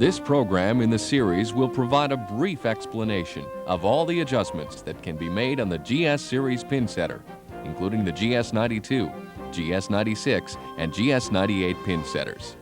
This program in the series will provide a brief explanation of all the adjustments that can be made on the GS series pin setter, including the GS92, GS96, and GS98 pin setters.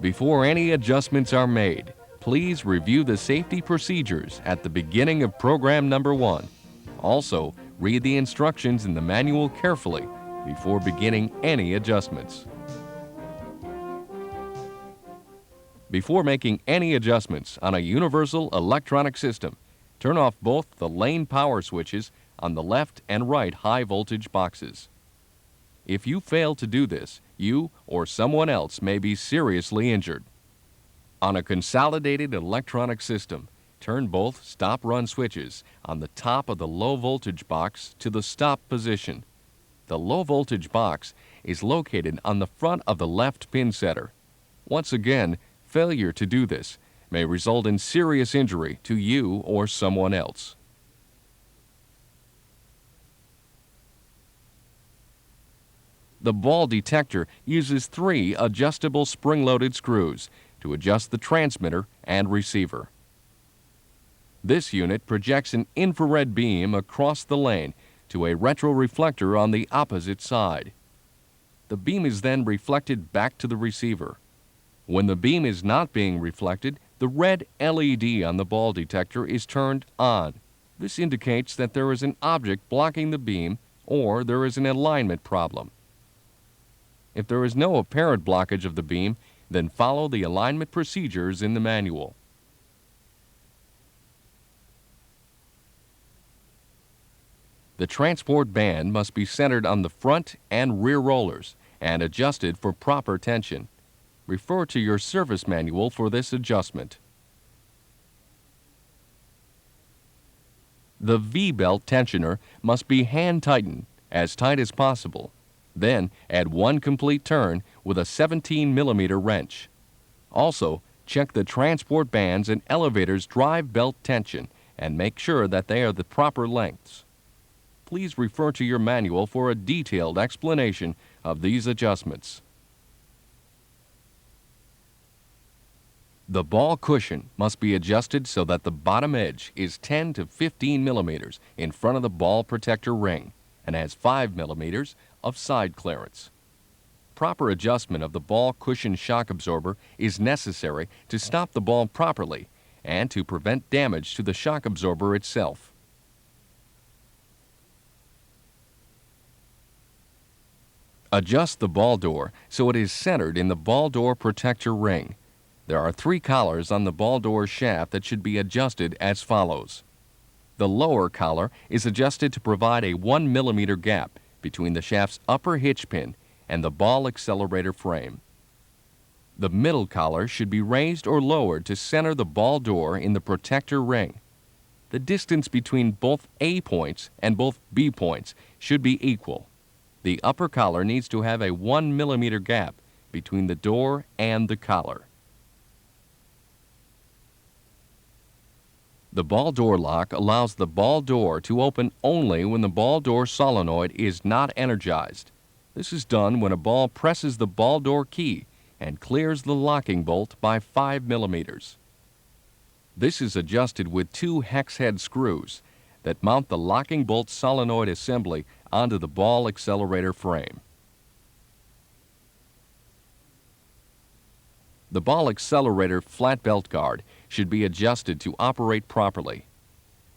Before any adjustments are made, please review the safety procedures at the beginning of program number 1. Also, read the instructions in the manual carefully before beginning any adjustments. Before making any adjustments on a universal electronic system, turn off both the lane power switches on the left and right high voltage boxes. If you fail to do this, you or someone else may be seriously injured. On a consolidated electronic system, turn both stop-run switches on the top of the low voltage box to the stop position. The low voltage box is located on the front of the left pin setter. Once again, failure to do this may result in serious injury to you or someone else. The ball detector uses 3 adjustable spring-loaded screws to adjust the transmitter and receiver. This unit projects an infrared beam across the lane to a retroreflector on the opposite side. The beam is then reflected back to the receiver. When the beam is not being reflected, the red LED on the ball detector is turned on. This indicates that there is an object blocking the beam or there is an alignment problem. If there is no apparent blockage of the beam, then follow the alignment procedures in the manual. The transport band must be centered on the front and rear rollers and adjusted for proper tension. Refer to your service manual for this adjustment. The V-belt tensioner must be hand-tightened as tight as possible. Then add 1 complete turn with a 17mm wrench. Also, check the transport bands and elevator's drive belt tension and make sure that they are the proper lengths. Please refer to your manual for a detailed explanation of these adjustments. The ball cushion must be adjusted so that the bottom edge is 10 to 15 millimeters in front of the ball protector ring and has 5 millimeters of side clearance. Proper adjustment of the ball cushion shock absorber is necessary to stop the ball properly and to prevent damage to the shock absorber itself. Adjust the ball door so it is centered in the ball door protector ring. There are 3 collars on the ball door shaft that should be adjusted as follows. The lower collar is adjusted to provide a 1 millimeter gap between the shaft's upper hitch pin and the ball accelerator frame. The middle collar should be raised or lowered to center the ball door in the protector ring. The distance between both A points and both B points should be equal. The upper collar needs to have a 1 millimeter gap between the door and the collar. The ball door lock allows the ball door to open only when the ball door solenoid is not energized. This is done when a ball presses the ball door key and clears the locking bolt by 5 millimeters. This is adjusted with 2 hex head screws that mount the locking bolt solenoid assembly onto the ball accelerator frame. The ball accelerator flat belt guard should be adjusted to operate properly.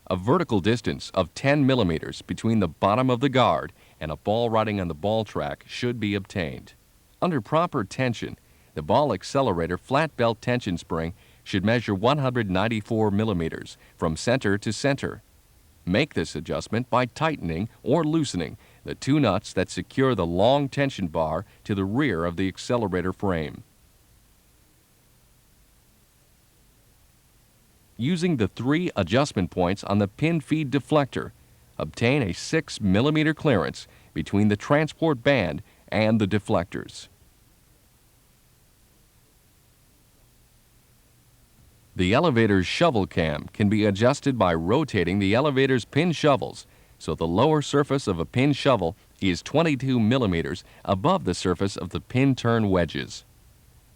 A vertical distance of 10 millimeters between the bottom of the guard and a ball riding on the ball track should be obtained. Under proper tension, the ball accelerator flat belt tension spring should measure 194 millimeters from center to center. Make this adjustment by tightening or loosening the 2 nuts that secure the long tension bar to the rear of the accelerator frame. Using the 3 adjustment points on the pin feed deflector, obtain a 6 millimeter clearance between the transport band and the deflectors. The elevator's shovel cam can be adjusted by rotating the elevator's pin shovels so the lower surface of a pin shovel is 22 millimeters above the surface of the pin turn wedges.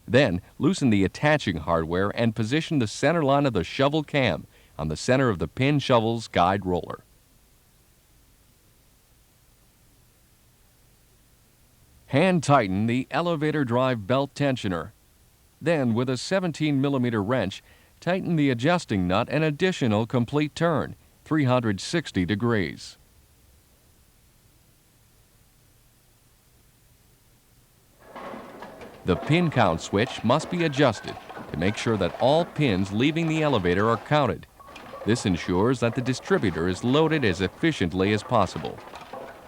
Then, loosen the attaching hardware and position the center line of the shovel cam on the center of the pin shovel's guide roller. Hand tighten the elevator drive belt tensioner. Then, with a 17mm wrench, tighten the adjusting nut an additional complete turn, 360 degrees. The pin count switch must be adjusted to make sure that all pins leaving the elevator are counted. This ensures that the distributor is loaded as efficiently as possible.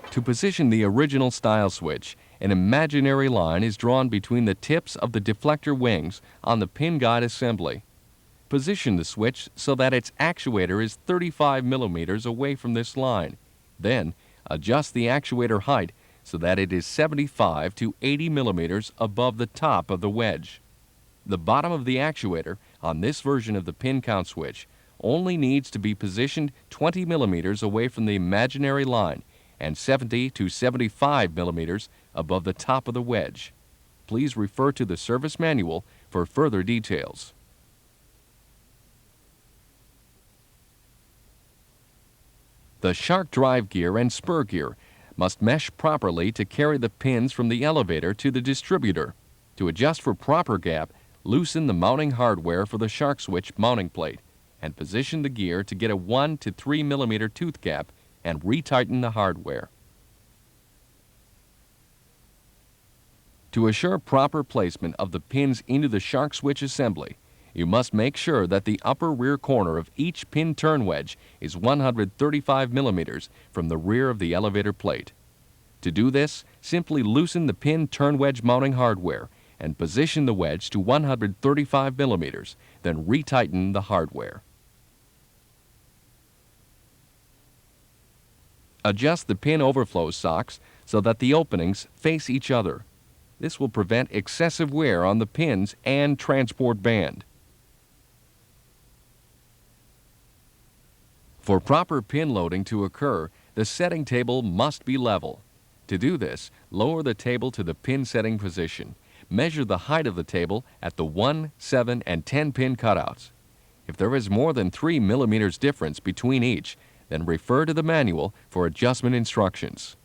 To position the original style switch, an imaginary line is drawn between the tips of the deflector wings on the pin guide assembly. Position the switch so that its actuator is 35mm away from this line. Then, adjust the actuator height so that it is 75 to 80mm above the top of the wedge. The bottom of the actuator on this version of the pin count switch only needs to be positioned 20mm away from the imaginary line and 70 to 75mm above the top of the wedge. Please refer to the service manual for further details. The shark drive gear and spur gear must mesh properly to carry the pins from the elevator to the distributor. To adjust for proper gap, loosen the mounting hardware for the shark switch mounting plate and position the gear to get a 1 to 3mm tooth gap and retighten the hardware. To assure proper placement of the pins into the shark switch assembly, you must make sure that the upper rear corner of each pin turn wedge is 135mm from the rear of the elevator plate. To do this, simply loosen the pin turn wedge mounting hardware and position the wedge to 135mm, then retighten the hardware. Adjust the pin overflow socks so that the openings face each other. This will prevent excessive wear on the pins and transport band. For proper pin loading to occur, the setting table must be level. To do this, lower the table to the pin setting position. Measure the height of the table at the 1, 7, and 10 pin cutouts. If there is more than 3mm difference between each, then refer to the manual for adjustment instructions.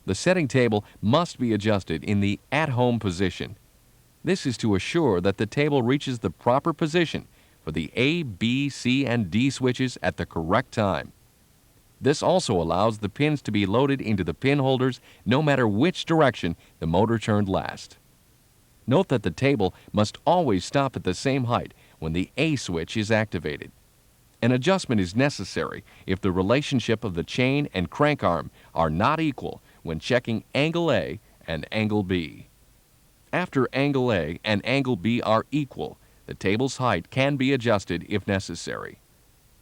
The setting table must be adjusted in the at-home position. This is to assure that the table reaches the proper position for the A, B, C, and D switches at the correct time. This also allows the pins to be loaded into the pin holders no matter which direction the motor turned last. Note that the table must always stop at the same height when the A switch is activated. An adjustment is necessary if the relationship of the chain and crank arm are not equal when checking angle A and angle B. After angle A and angle B are equal, the table's height can be adjusted if necessary.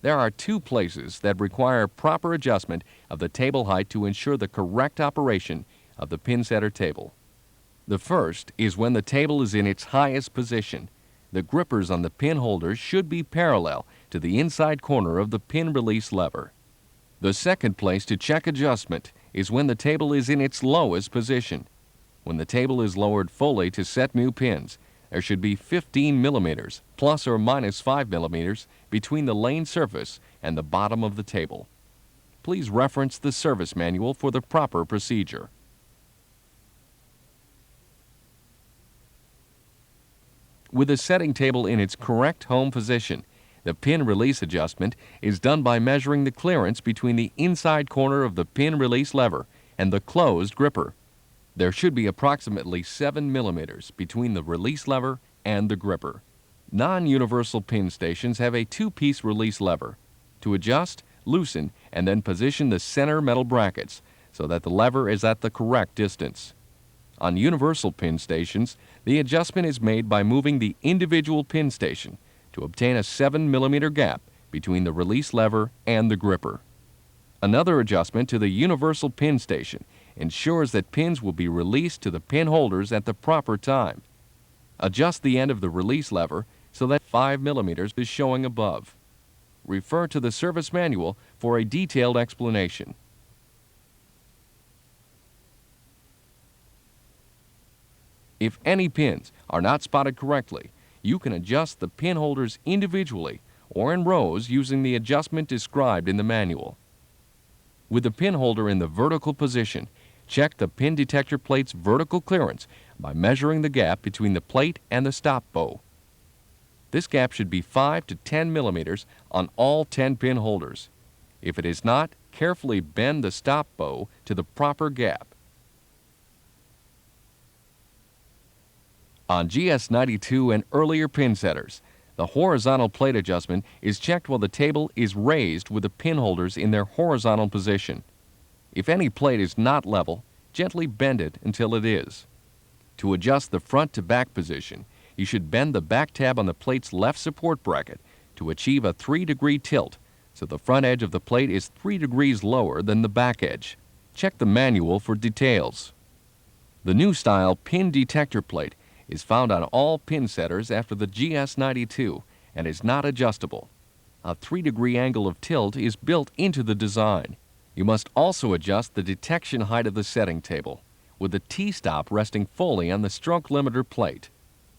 There are two places that require proper adjustment of the table height to ensure the correct operation of the pin setter table. The first is when the table is in its highest position. The grippers on the pin holders should be parallel to the inside corner of the pin release lever. The second place to check adjustment is when the table is in its lowest position. When the table is lowered fully to set new pins, there should be 15mm plus or minus 5mm between the lane surface and the bottom of the table. Please reference the service manual for the proper procedure. With the setting table in its correct home position, the pin release adjustment is done by measuring the clearance between the inside corner of the pin release lever and the closed gripper. There should be approximately 7mm between the release lever and the gripper. Non-universal pin stations have a two-piece release lever. To adjust, loosen, and then position the center metal brackets so that the lever is at the correct distance. On universal pin stations, the adjustment is made by moving the individual pin station to obtain a 7mm gap between the release lever and the gripper. Another adjustment to the universal pin station ensures that pins will be released to the pin holders at the proper time. Adjust the end of the release lever so that 5mm is showing above. Refer to the service manual for a detailed explanation. If any pins are not spotted correctly, you can adjust the pin holders individually or in rows using the adjustment described in the manual. With the pin holder in the vertical position, check the pin detector plate's vertical clearance by measuring the gap between the plate and the stop bow. This gap should be 5 to 10 millimeters on all 10 pin holders. If it is not, carefully bend the stop bow to the proper gap. On GS92 and earlier pin setters, the horizontal plate adjustment is checked while the table is raised with the pin holders in their horizontal position. If any plate is not level, gently bend it until it is. To adjust the front to back position, you should bend the back tab on the plate's left support bracket to achieve a 3-degree tilt, so the front edge of the plate is 3 degrees lower than the back edge. Check the manual for details. The new style pin detector plate is found on all pin setters after the GS92 and is not adjustable. A 3-degree angle of tilt is built into the design. You must also adjust the detection height of the setting table, with the T-stop resting fully on the stroke limiter plate.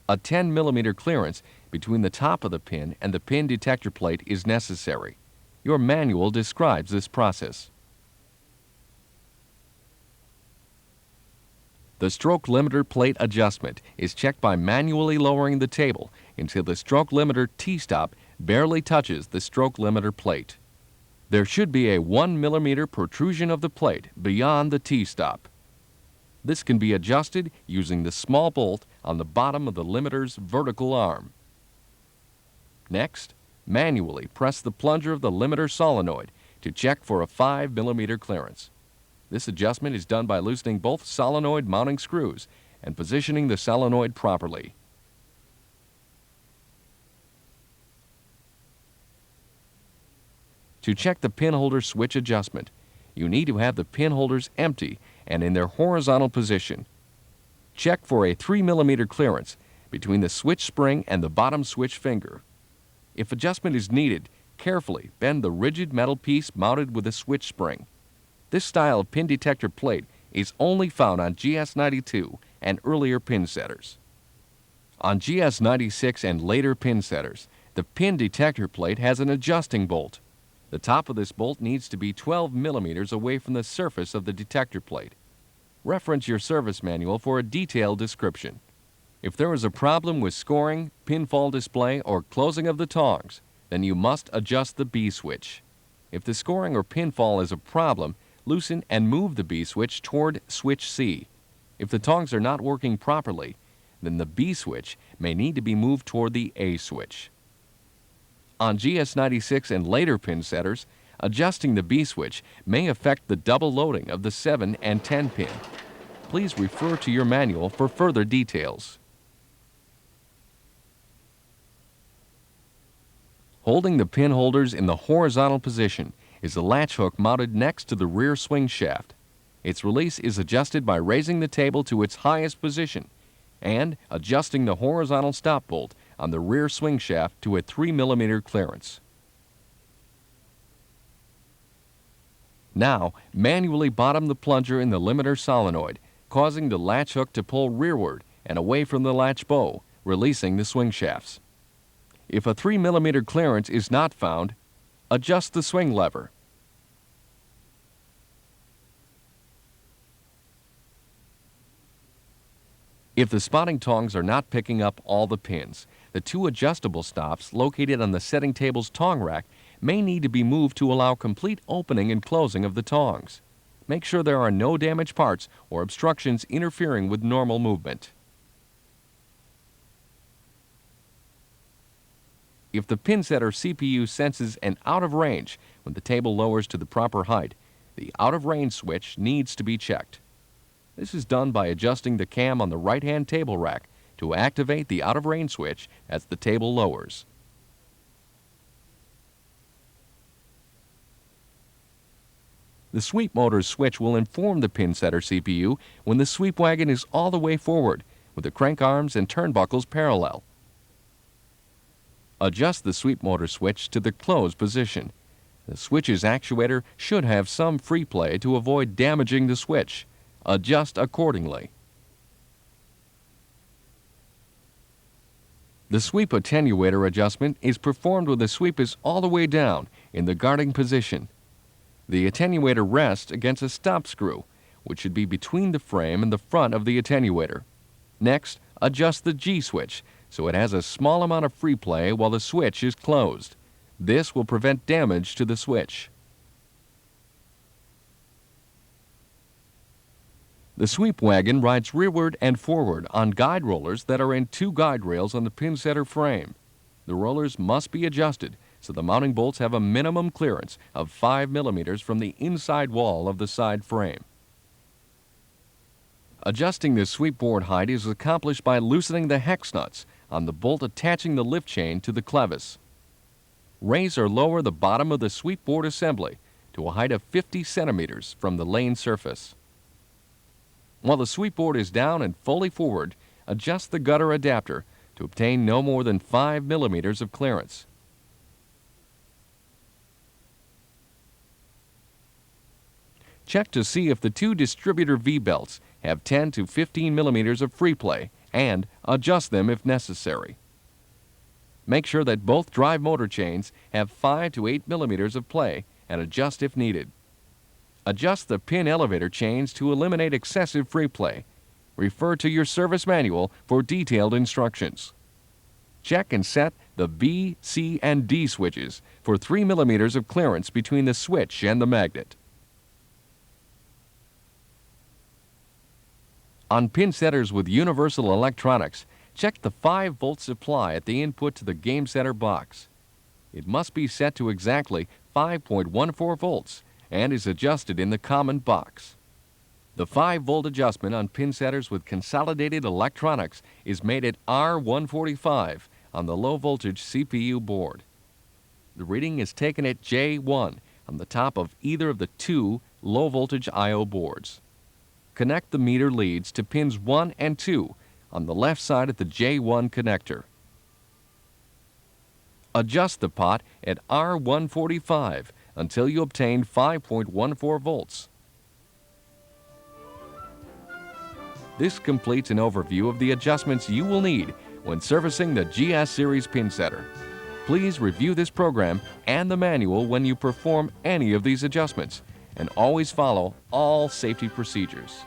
A 10 millimeter clearance between the top of the pin and the pin detector plate is necessary. Your manual describes this process. The stroke limiter plate adjustment is checked by manually lowering the table until the stroke limiter T-stop barely touches the stroke limiter plate. There should be a 1 millimeter protrusion of the plate beyond the T-stop. This can be adjusted using the small bolt on the bottom of the limiter's vertical arm. Next, manually press the plunger of the limiter solenoid to check for a 5 millimeter clearance. This adjustment is done by loosening both solenoid mounting screws and positioning the solenoid properly. To check the pin holder switch adjustment, you need to have the pin holders empty and in their horizontal position. Check for a 3 millimeter clearance between the switch spring and the bottom switch finger. If adjustment is needed, carefully bend the rigid metal piece mounted with a switch spring. This style of pin detector plate is only found on GS92 and earlier pin setters. On GS96 and later pin setters, the pin detector plate has an adjusting bolt. The top of this bolt needs to be 12 millimeters away from the surface of the detector plate. Reference your service manual for a detailed description. If there is a problem with scoring, pinfall display, or closing of the tongs, then you must adjust the B switch. If the scoring or pinfall is a problem, loosen and move the B switch toward switch C. If the tongs are not working properly, then the B switch may need to be moved toward the A switch. On GS96 and later pin setters, adjusting the B switch may affect the double loading of the 7 and 10 pin. Please refer to your manual for further details. Holding the pin holders in the horizontal position is a latch hook mounted next to the rear swing shaft. Its release is adjusted by raising the table to its highest position and adjusting the horizontal stop bolt on the rear swing shaft to a 3 millimeter clearance. Now, manually bottom the plunger in the limiter solenoid, causing the latch hook to pull rearward and away from the latch bow, releasing the swing shafts. If a 3 millimeter clearance is not found, adjust the swing lever. If the spotting tongs are not picking up all the pins, the 2 adjustable stops located on the setting table's tong rack may need to be moved to allow complete opening and closing of the tongs. Make sure there are no damaged parts or obstructions interfering with normal movement. If the pin setter CPU senses an out of range when the table lowers to the proper height, the out of range switch needs to be checked. This is done by adjusting the cam on the right-hand table rack to activate the out of range switch as the table lowers. The sweep motor switch will inform the pin setter CPU when the sweep wagon is all the way forward, with the crank arms and turnbuckles parallel. Adjust the sweep motor switch to the closed position. The switch's actuator should have some free play to avoid damaging the switch. Adjust accordingly. The sweep attenuator adjustment is performed when the sweep is all the way down in the guarding position. The attenuator rests against a stop screw, which should be between the frame and the front of the attenuator. Next, adjust the G switch so it has a small amount of free play while the switch is closed. This will prevent damage to the switch. The sweep wagon rides rearward and forward on guide rollers that are in two guide rails on the pin setter frame. The rollers must be adjusted so the mounting bolts have a minimum clearance of 5 millimeters from the inside wall of the side frame. Adjusting the sweep board height is accomplished by loosening the hex nuts on the bolt attaching the lift chain to the clevis. Raise or lower the bottom of the sweep board assembly to a height of 50 centimeters from the lane surface. While the sweep board is down and fully forward, adjust the gutter adapter to obtain no more than 5 millimeters of clearance. Check to see if the two distributor V-belts have 10 to 15 millimeters of free play and adjust them if necessary. Make sure that both drive motor chains have 5 to 8 millimeters of play and adjust if needed. Adjust the pin elevator chains to eliminate excessive free play. Refer to your service manual for detailed instructions. Check and set the B, C, and D switches for 3 millimeters of clearance between the switch and the magnet. On pin setters with universal electronics, check the 5-volt supply at the input to the game setter box. It must be set to exactly 5.14 volts and is adjusted in the common box. The 5-volt adjustment on pin setters with consolidated electronics is made at R145 on the low-voltage CPU board. The reading is taken at J1 on the top of either of the two low-voltage I/O boards. Connect the meter leads to pins 1 and 2 on the left side of the J1 connector. Adjust the pot at R145 until you obtain 5.14 volts. This completes an overview of the adjustments you will need when servicing the GS Series pin setter. Please review this program and the manual when you perform any of these adjustments, and always follow all safety procedures.